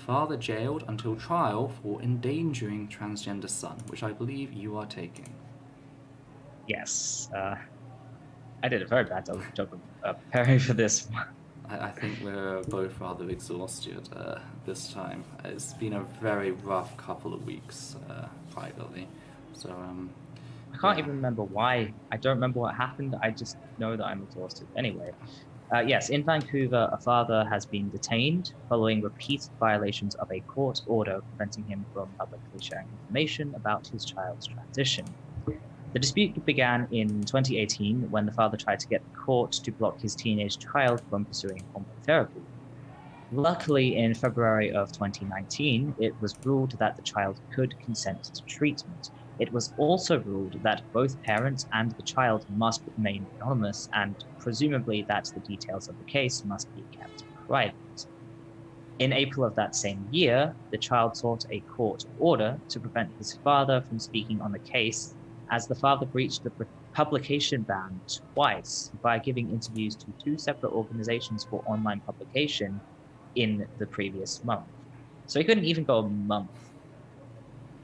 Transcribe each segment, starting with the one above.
father jailed until trial for endangering transgender son, which I believe you are taking. Yes, I did a very bad job of preparing for this one. I think we're both rather exhausted this time. It's been a very rough couple of weeks privately. So, I can't yeah. even remember why. I don't remember what happened. I just know that I'm exhausted. Anyway, yes, in Vancouver, a father has been detained following repeated violations of a court order preventing him from publicly sharing information about his child's transition. The dispute began in 2018 when the father tried to get the court to block his teenage child from pursuing hormone therapy. Luckily, in February of 2019, it was ruled that the child could consent to treatment. It was also ruled that both parents and the child must remain anonymous, and presumably that the details of the case must be kept private. In April of that same year, the child sought a court order to prevent his father from speaking on the case, as the father breached the publication ban twice by giving interviews to two separate organizations for online publication in the previous month. So he couldn't even go a month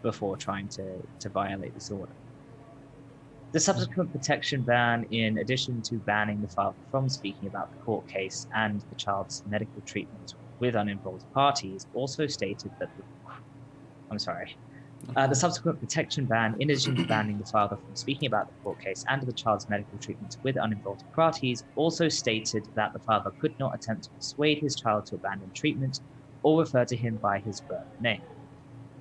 before trying to violate this order. The subsequent protection ban, in addition to banning the father from speaking about the court case and the child's medical treatment with uninvolved parties, also stated that I'm sorry. The subsequent protection ban, in addition to banning the father from speaking about the court case and the child's medical treatment with uninvolved parties, also stated that the father could not attempt to persuade his child to abandon treatment or refer to him by his birth name.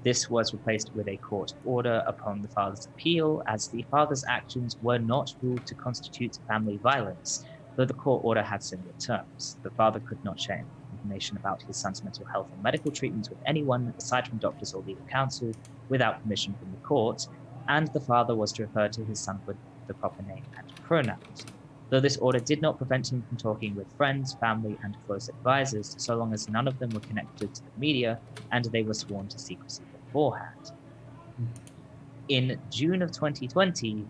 This was replaced with a court order upon the father's appeal, as the father's actions were not ruled to constitute family violence, though the court order had similar terms. The father could not share information about his son's mental health or medical treatment with anyone aside from doctors or legal counsel without permission from the court, and the father was to refer to his son with the proper name and pronouns. Though this order did not prevent him from talking with friends, family, and close advisors, so long as none of them were connected to the media and they were sworn to secrecy beforehand. In June of 2020,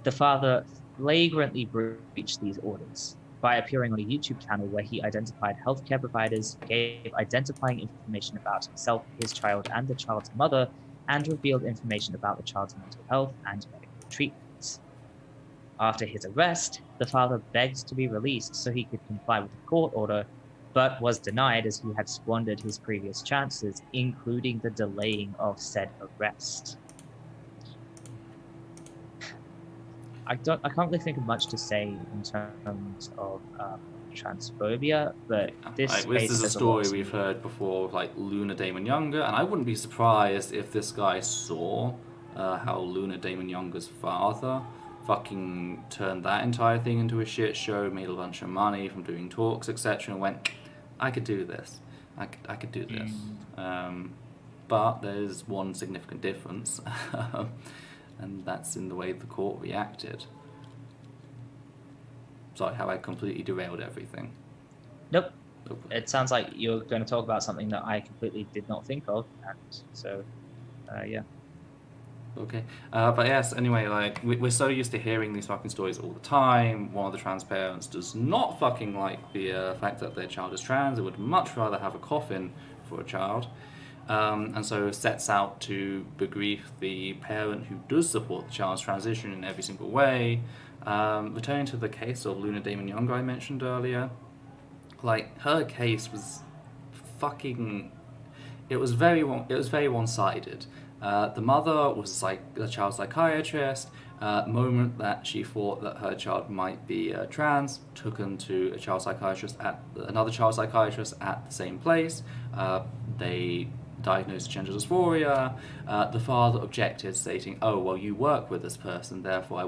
the father flagrantly breached these orders by appearing on a YouTube channel where he identified healthcare providers, gave identifying information about himself, his child, and the child's mother, and revealed information about the child's mental health and medical treatments. After his arrest, the father begged to be released so he could comply with the court order, but was denied as he had squandered his previous chances, including the delaying of said arrest. I can't really think of much to say in terms of transphobia, but this This case is a says a lot story to we've me. heard before, with, like Luna Damon Younger, and I wouldn't be surprised if this guy saw how Luna Damon Younger's father fucking turned that entire thing into a shit show, made a bunch of money from doing talks, etc., and went, I could do this. I could do this. But there's one significant difference, and that's in the way the court reacted. Sorry, how I completely derailed everything. Nope. It sounds like you're going to talk about something that I completely did not think of, and so, yeah. Okay, but yes. Anyway, like we're so used to hearing these fucking stories all the time. One of the trans parents does not fucking like the fact that their child is trans. They would much rather have a coffin for a child, and so sets out to bereave the parent who does support the child's transition in every single way. Returning to the case of Luna Damon Younger I mentioned earlier, like her case was fucking it was very one-sided. The mother was like the child psychiatrist. Moment that she thought that her child might be trans, took him to a child psychiatrist at another child psychiatrist at the same place. They diagnosed gender dysphoria. The father objected, stating, "Oh well, you work with this person, therefore I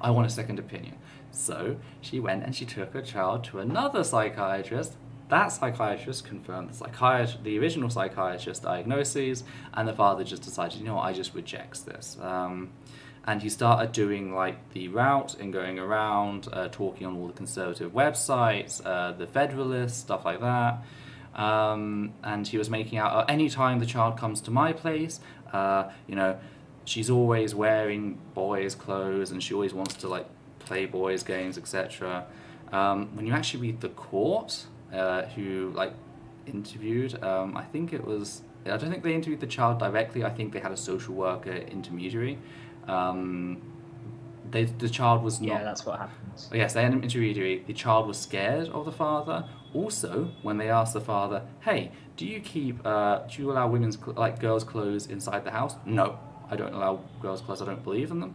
want a second opinion." So she went and she took her child to another psychiatrist. That psychiatrist confirmed the original psychiatrist's diagnoses, and the father just decided, you know what, I just rejects this. And he started doing like the route and going around, talking on all the conservative websites, the Federalist, stuff like that. And he was making out, anytime the child comes to my place, you know, she's always wearing boys' clothes and she always wants to like play boys' games, etc. When you actually read the court, who like interviewed. I think it was. I don't think they interviewed the child directly. I think they had a social worker intermediary. The child was not. Yeah, that's what happens. Yes, they had an intermediary. The child was scared of the father. Also, when they asked the father, "Hey, do you allow women's girls' clothes inside the house?" No, I don't allow girls' clothes. I don't believe in them.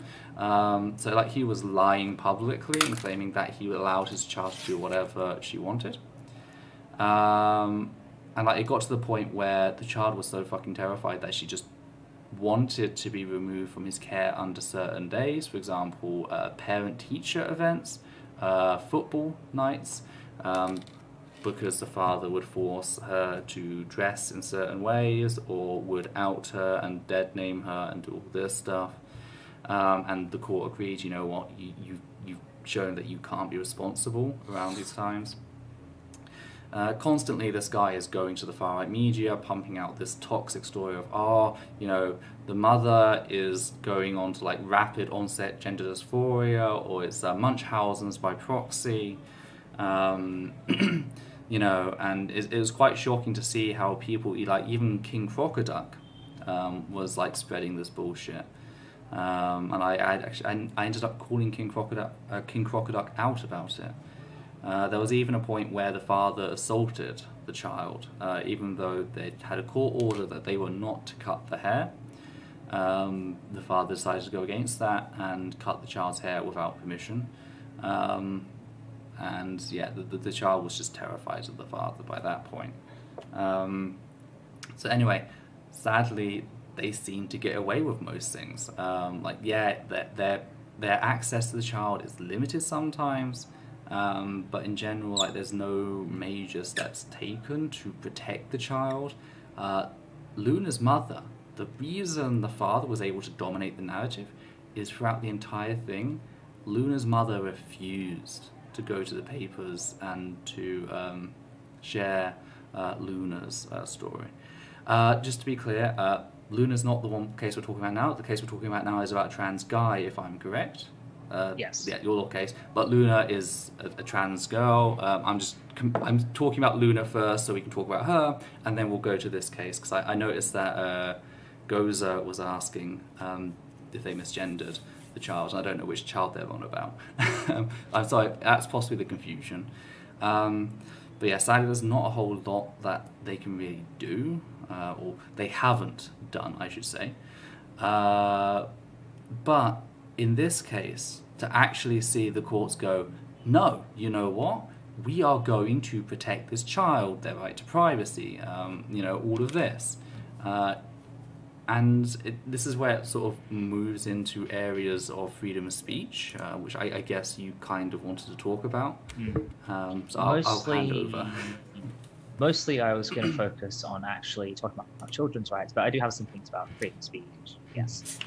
So like he was lying publicly and claiming that he allowed his child to do whatever she wanted. And like it got to the point where the child was so fucking terrified that she just wanted to be removed from his care under certain days. For example, parent-teacher events, football nights, because the father would force her to dress in certain ways or would out her and dead name her and do all this stuff. And the court agreed, you know what, you've shown that you can't be responsible around these times. Constantly this guy is going to the far-right media, pumping out this toxic story of, the mother is going on to like rapid onset gender dysphoria, or it's Munchausen's by proxy. And it was quite shocking to see how people, like even King Crocoduck, was like spreading this bullshit. And I ended up calling King Crocoduck out about it. There was even a point where the father assaulted the child, even though they had a court order that they were not to cut the hair. The father decided to go against that and cut the child's hair without permission. And yeah, the child was just terrified of the father by that point. So anyway, sadly, they seem to get away with most things. Their access to the child is limited sometimes. But in general, like there's no major steps taken to protect the child. Luna's mother, the reason the father was able to dominate the narrative is throughout the entire thing, Luna's mother refused to go to the papers and to share Luna's story. Just to be clear, Luna's not the one case we're talking about now. The case we're talking about now is about a trans guy, if I'm correct. Yes. Yeah, your case. But Luna is a trans girl. I'm talking about Luna first, so we can talk about her, and then we'll go to this case because I noticed that Goza was asking if they misgendered the child, and I don't know which child they're on about. I'm sorry, that's possibly the confusion. But yeah, sadly, there's not a whole lot that they can really do, or they haven't done, I should say. But in this case, to actually see the courts go, no, you know what? We are going to protect this child, their right to privacy, all of this. And this is where it sort of moves into areas of freedom of speech, which I guess you kind of wanted to talk about. So I'll hand over. Mostly I was going to focus on actually talking about children's rights, but I do have some things about freedom of speech, yes.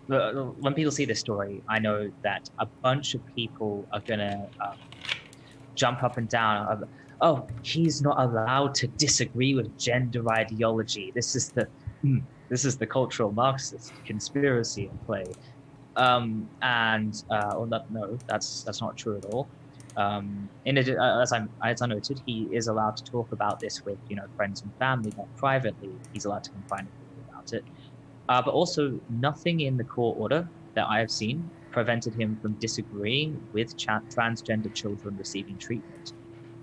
When people see this story, I know that a bunch of people are going to jump up and down. Oh, he's not allowed to disagree with gender ideology. This is the cultural Marxist conspiracy in play. No, that's not true at all. As I noted, he is allowed to talk about this with friends and family, not privately. He's allowed to confide about it. But also, nothing in the court order that I have seen prevented him from disagreeing with transgender children receiving treatment,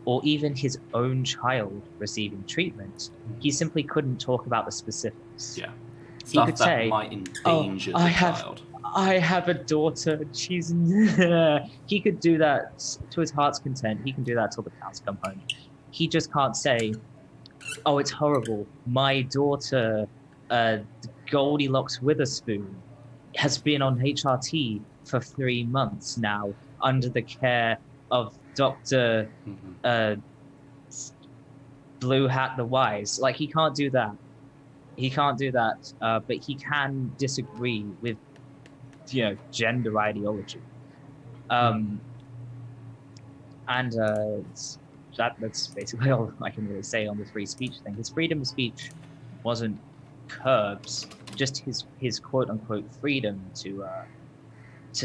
or even his own child receiving treatment. He simply couldn't talk about the specifics. Yeah, he could say, might endanger the child. I have a daughter. She's. He could do that to his heart's content. He can do that till the cows come home. He just can't say, "Oh, it's horrible. My daughter, Goldilocks Witherspoon, has been on HRT for 3 months now under the care of Dr. Blue Hat the Wise." Like, he can't do that. But he can disagree with, gender ideology. That's basically all I can really say on the free speech thing. His freedom of speech wasn't curbs, just his quote unquote freedom to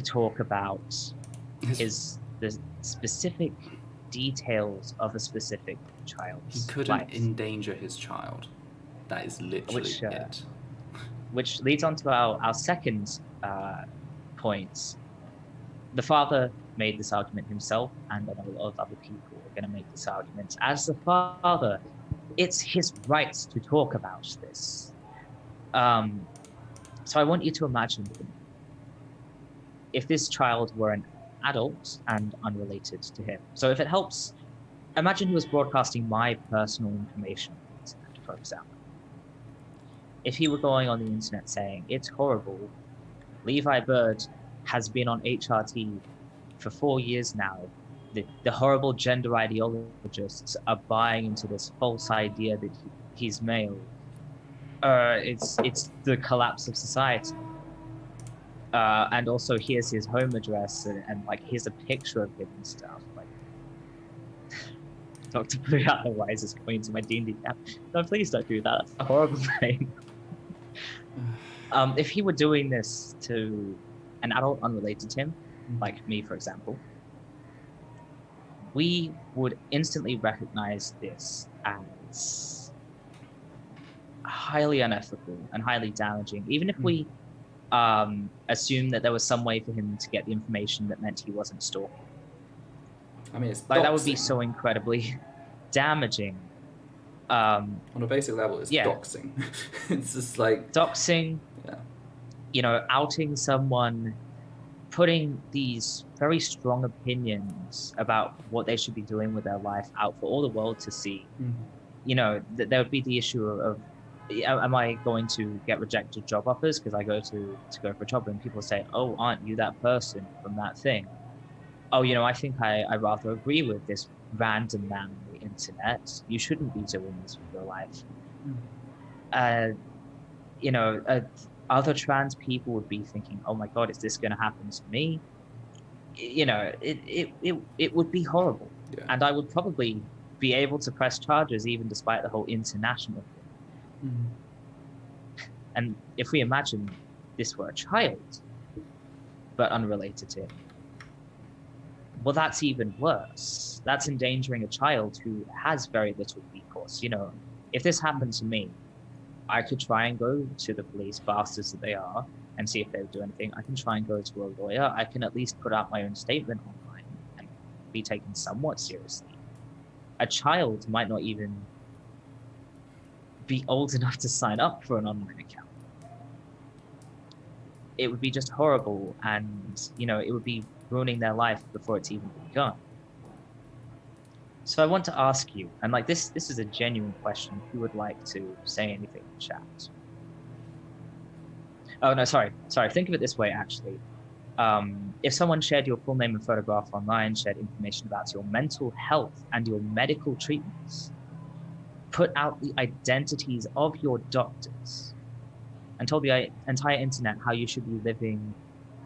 talk about the specific details of a specific child's He couldn't life. endanger his child. That is literally it. Which leads on to our second point. The father made this argument himself, and I know a lot of other people are going to make this argument. As the father, it's his right to talk about this. So I want you to imagine if this child were an adult and unrelated to him. So if it helps, imagine he was broadcasting my personal information on the internet, for example. If he were going on the internet saying, it's horrible, Levi Bird has been on HRT for 4 years now, the horrible gender ideologists are buying into this false idea that he's male. It's the collapse of society. And also here's his home address and like here's a picture of him and stuff. Like Dr. Blue Wise is going to my D&D camp. No, please don't do that. That's a horrible thing. If he were doing this to an adult unrelated to him, like me, for example, we would instantly recognize this as highly unethical and highly damaging, even if we assume that there was some way for him to get the information that meant he wasn't stalking. I mean, it's like that would be so incredibly damaging. On a basic level, it's doxing. It's just like doxing. Yeah. You know, outing someone, putting these very strong opinions about what they should be doing with their life out for all the world to see. You know, there would be the issue of, am I going to get rejected job offers because I go to go for a job and people say, oh, aren't you that person from that thing? Oh, you know, I think I rather agree with this random man on the internet. You shouldn't be doing this with your life. You know, other trans people would be thinking, oh my God, is this going to happen to me? You know, it would be horrible. Yeah. And I would probably be able to press charges even despite the whole international thing. And if we imagine this were a child, but unrelated to him, well, that's even worse. That's endangering a child who has very little recourse. You know, if this happened to me, I could try and go to the police, bastards that they are, and see if they would do anything. I can try and go to a lawyer. I can at least put out my own statement online and be taken somewhat seriously. A child might not even be old enough to sign up for an online account. It would be just horrible, and, you know, it would be ruining their life before it's even begun. So I want to ask you, and like this is a genuine question, if you would like to say anything in chat. Oh, no, sorry. Think of it this way, actually. If someone shared your full name and photograph online, shared information about your mental health and your medical treatments, put out the identities of your doctors, and told the entire internet how you should be living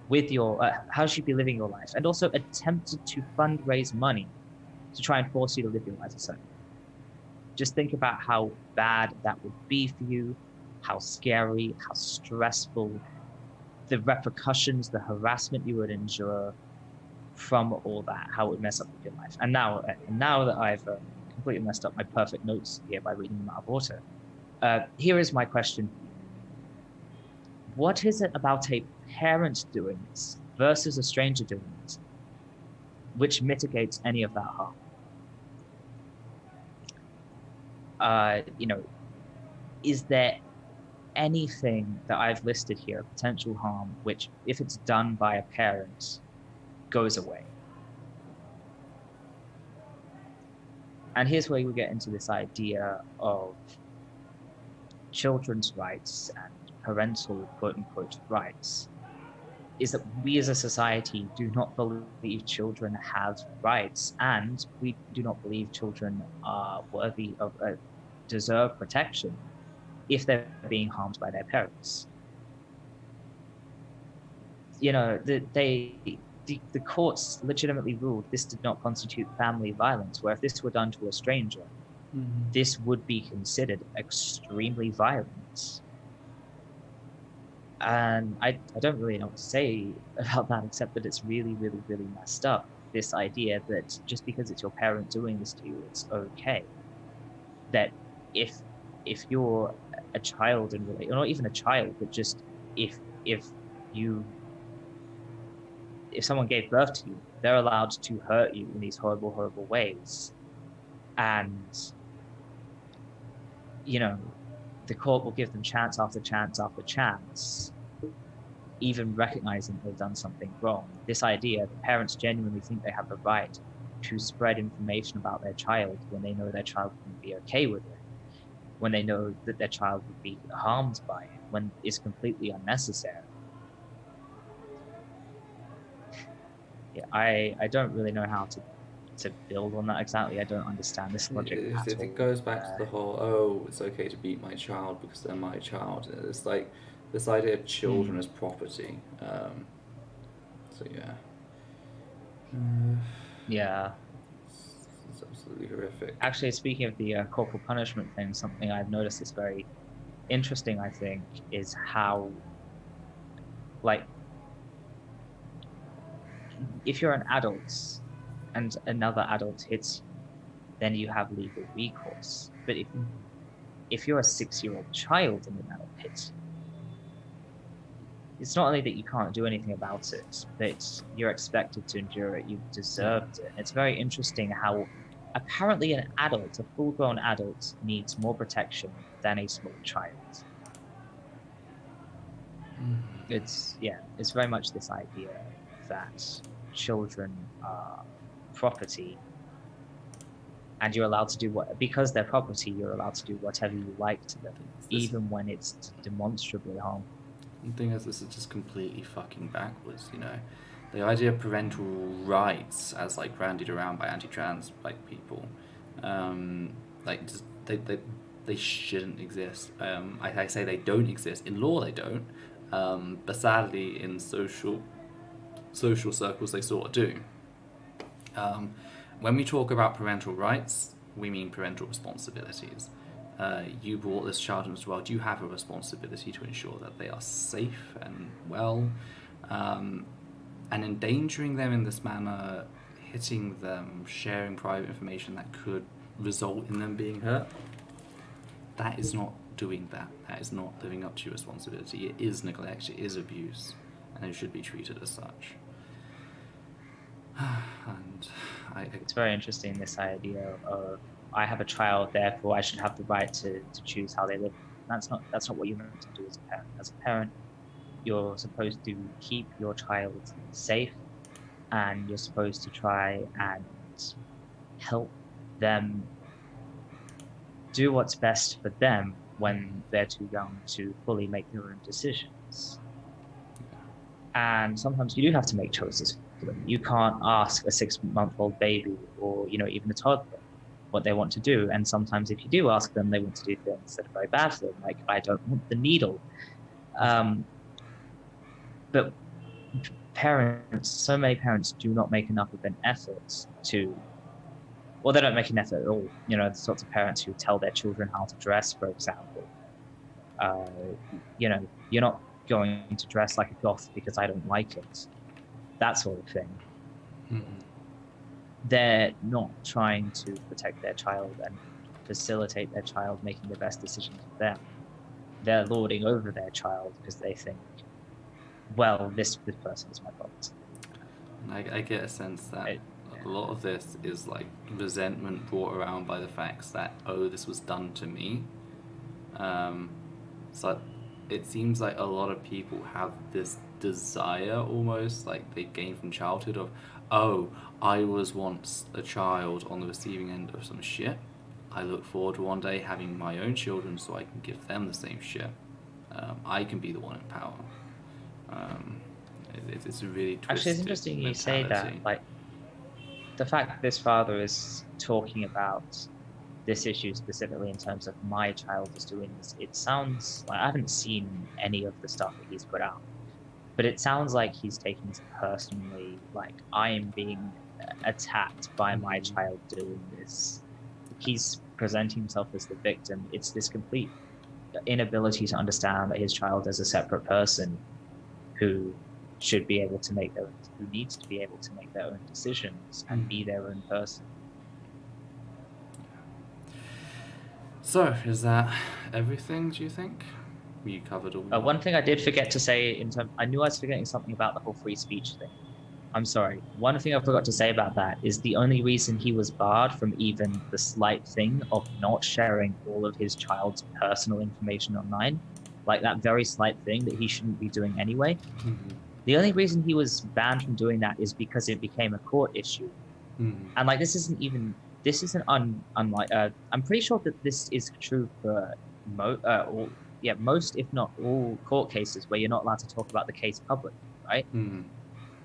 with your, how you should be living your life, and also attempted to fundraise money to try and force you to live your life a certain way. Just think about how bad that would be for you, how scary, how stressful, the repercussions, the harassment you would endure from all that, how it would mess up with your life. And now that I've completely messed up my perfect notes here by reading them out of order, here is my question. What is it about a parent doing this versus a stranger doing it which mitigates any of that harm? You know, is there anything that I've listed here, potential harm, which, if it's done by a parent, goes away? And here's where we get into this idea of children's rights and parental quote-unquote rights, is that we as a society do not believe children have rights, and we do not believe children are worthy of deserve protection if they're being harmed by their parents. You know, the courts legitimately ruled this did not constitute family violence, where if this were done to a stranger, this would be considered extremely violent. And I don't really know what to say about that, except that it's really, really, really messed up, this idea that just because it's your parent doing this to you, it's okay. That if you're a child in relation, or not even a child, but just if you if someone gave birth to you, they're allowed to hurt you in these horrible, horrible ways. And, you know, the court will give them chance after chance after chance, even recognizing they've done something wrong. This idea that parents genuinely think they have the right to spread information about their child when they know their child wouldn't be okay with it, when they know that their child would be harmed by it, when it's completely unnecessary. Yeah, I don't really know how to build on that exactly. I don't understand this logic at all. It goes back to the whole, oh, it's okay to beat my child because they're my child. It's like this idea of children as property. So yeah. Yeah. It's absolutely horrific. Actually, speaking of the corporal punishment thing, something I've noticed is very interesting, I think, is how, like, if you're an adult and another adult hits you, then you have legal recourse. But if you're a 6-year-old child and an adult hits you, it's not only that you can't do anything about it, but you're expected to endure it. You've deserved it. It's very interesting how apparently an adult, a full-grown adult, needs more protection than a small child. It's very much this idea that children are property, and you're allowed to do because they're property, you're allowed to do whatever you like to them, even when it's demonstrably harmful. The thing is, this is just completely fucking backwards, you know. The idea of parental rights as like bandied around by anti-trans like people, like just they shouldn't exist. I say they don't exist in law. They don't, but sadly in social circles they sort of do. When we talk about parental rights, we mean parental responsibilities. You brought this child into the world, you have a responsibility to ensure that they are safe and well, and endangering them in this manner, hitting them, sharing private information that could result in them being hurt, that is not doing that. That is not living up to your responsibility. It is neglect, it is abuse, and it should be treated as such. And it's very interesting, this idea of I have a child, therefore I should have the right to choose how they live. That's not what you're meant to do as a parent. As a parent, you're supposed to keep your child safe, and you're supposed to try and help them do what's best for them when they're too young to fully make their own decisions. And sometimes you do have to make choices for them. You can't ask a 6-month-old baby or even a toddler what they want to do. And sometimes if you do ask them, they want to do things that are very bad for them, like I don't want the needle. But so many parents do not make enough of an effort they don't make an effort at all. The sorts of parents who tell their children how to dress, for example. You're not going to dress like a goth because I don't like it. That sort of thing. Mm-hmm. They're not trying to protect their child and facilitate their child making the best decisions for them. They're lording over their child because they think, well, this person is my fault. I get a sense that a lot of this is like resentment brought around by the facts that, oh, this was done to me. So it seems like a lot of people have this desire almost, like they gain from childhood of, oh, I was once a child on the receiving end of some shit. I look forward to one day having my own children so I can give them the same shit. I can be the one in power. It's a really twisted Actually, it's interesting you say that. Like, the fact that this father is talking about this issue specifically in terms of my child is doing this, it sounds like I haven't seen any of the stuff that he's put out, but it sounds like he's taking it personally, like I'm being attacked by my child doing this. He's presenting himself as the victim. It's this complete inability to understand that his child is a separate person who should be able to make their own, who needs to be able to make their own decisions and be their own person. So, is that everything, do you think? You covered all. One thing I did forget to say I knew I was forgetting something about the whole free speech thing. I'm sorry. One thing I forgot to say about that is the only reason he was barred from even the slight thing of not sharing all of his child's personal information online, like that very slight thing that he shouldn't be doing anyway. The only reason he was banned from doing that is because it became a court issue. And like, this isn't unlike, I'm pretty sure that this is true for most, if not all, court cases where you're not allowed to talk about the case publicly, right?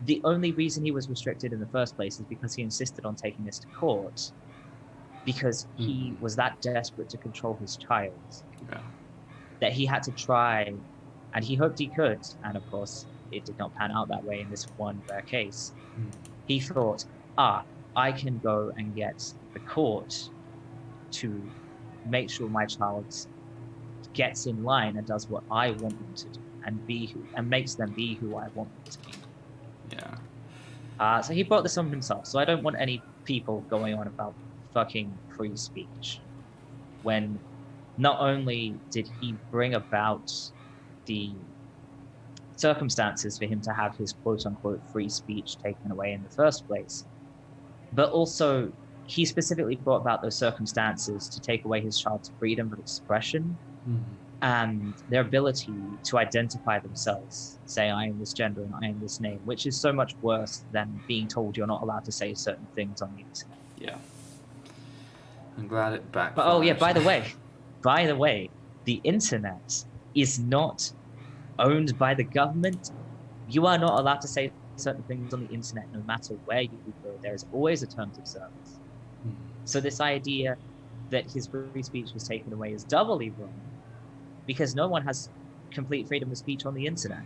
The only reason he was restricted in the first place is because he insisted on taking this to court because he was that desperate to control his child that he had to try, and he hoped he could, and of course it did not pan out that way in this one rare case. He thought, I can go and get the court to make sure my child gets in line and does what I want them to do and makes them be who I want them to be. So he brought this on himself. So I don't want any people going on about fucking free speech when not only did he bring about the circumstances for him to have his quote-unquote free speech taken away in the first place, but also he specifically brought about those circumstances to take away his child's freedom of expression and their ability to identify themselses, say, I am this gender and I am this name, which is so much worse than being told you're not allowed to say certain things on the internet. Yeah. I'm glad it backfired. But by the way, the internet is not owned by the government. You are not allowed to say certain things on the internet no matter where you go. There is always a terms of service. So this idea that his free speech was taken away is doubly wrong, because no one has complete freedom of speech on the internet.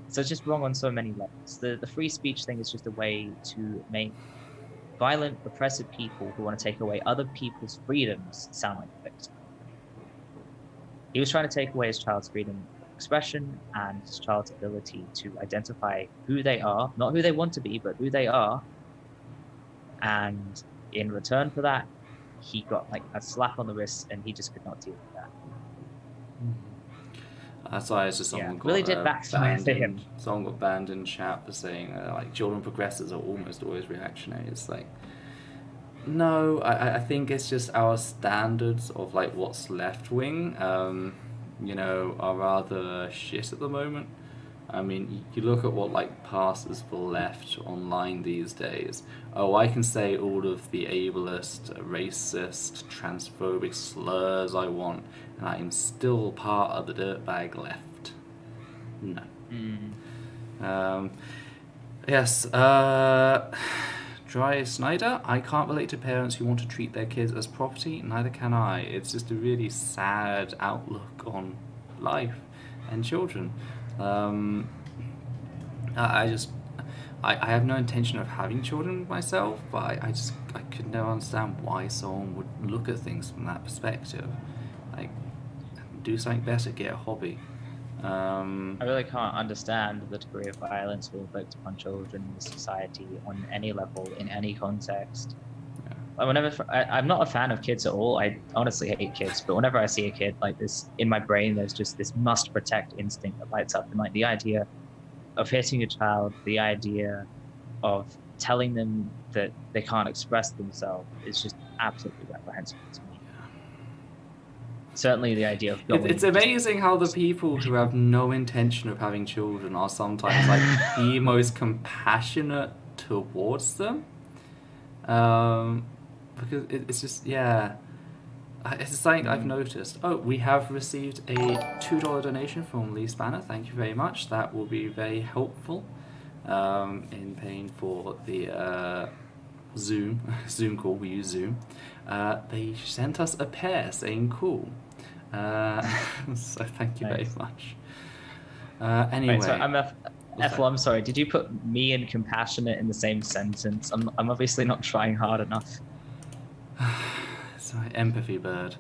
So it's just wrong on so many levels. The free speech thing is just a way to make violent, oppressive people who want to take away other people's freedoms sound like a victim. He was trying to take away his child's freedom of expression and his child's ability to identify who they are, not who they want to be, but who they are. And in return for that, he got like a slap on the wrist, and he just could not deal with that. That's why it's just someone got really did backfire for him. Someone got banned in chat for saying like children progressors are almost always reactionary. It's like, no, I think it's just our standards of like what's left wing, are rather shit at the moment. I mean, you look at what like passes for left online these days. Oh, I can say all of the ableist, racist, transphobic slurs I want, and I am still part of the dirtbag left. No. Yes. Dry Snyder, I can't relate to parents who want to treat their kids as property. Neither can I. It's just a really sad outlook on life and children. I have no intention of having children myself, but I could never understand why someone would look at things from that perspective. Like, do something better, get a hobby. I really can't understand the degree of violence we inflict upon children in this society on any level, in any context. I'm not a fan of kids at all. I honestly hate kids, but whenever I see a kid like this, in my brain, there's just this must protect instinct that lights up. And like the idea of hitting a child, the idea of telling them that they can't express themselves is just absolutely reprehensible to me. Certainly the idea of it's amazing how the people who have no intention of having children are sometimes like the most compassionate towards them. Because it's just, it's something I've noticed. Oh, we have received a $2 donation from Lee Spanner. Thank you very much. That will be very helpful in paying for the Zoom call. We use Zoom. They sent us a pair saying cool. So thank you very much. Anyway. Right, so Ethel, I'm sorry. Did you put me and compassionate in the same sentence? I'm obviously not trying hard enough. Sorry, empathy bird.